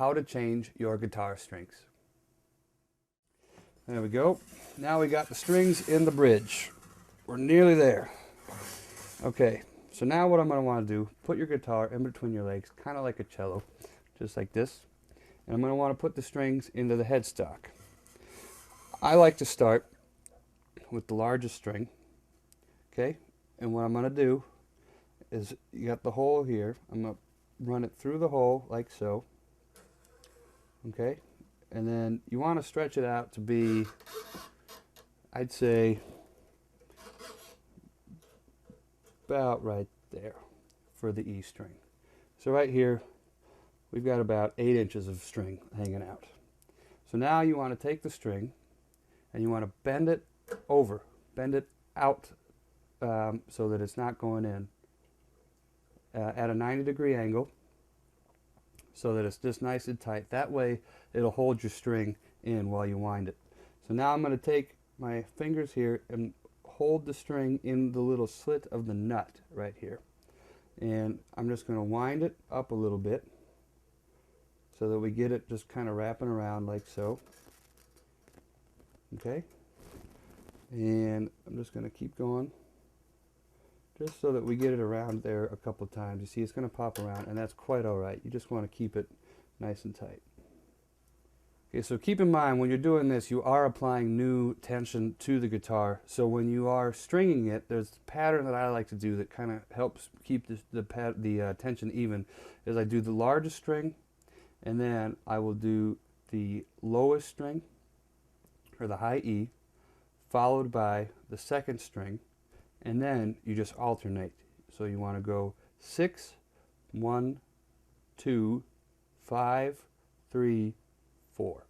how to change your guitar strings. There we go. Now we got the strings in the bridge. We're nearly there. Okay, so now what I'm going to want to do, put your guitar in between your legs, kind of like a cello, just like this. And I'm going to want to put the strings into the headstock. I like to start with the largest string, okay? And what I'm going to do is, you got the hole here, I'm going to run it through the hole like so, okay? And then you want to stretch it out to be, I'd say, about right there for the E string. So right here, we've got about 8 inches of string hanging out. So now you want to take the string and you want to bend it over, bend it out so that it's not going in at a 90-degree angle, so that it's just nice and tight. That way it'll hold your string in while you wind it. So now I'm going to take my fingers here and hold the string in the little slit of the nut right here. And I'm just going to wind it up a little bit so that we get it just kind of wrapping around like so. Okay? And I'm just going to keep going just so that we get it around there a couple times. You see, it's going to pop around, and that's quite all right. You just want to keep it nice and tight. Okay, so keep in mind, when you're doing this, you are applying new tension to the guitar. So when you are stringing it, there's a pattern that I like to do that kind of helps keep the tension even, is I do the largest string, and then I will do the lowest string, or the high E, followed by the second string, and then you just alternate. So you want to go 6, 1, 2, 5, 3, 4.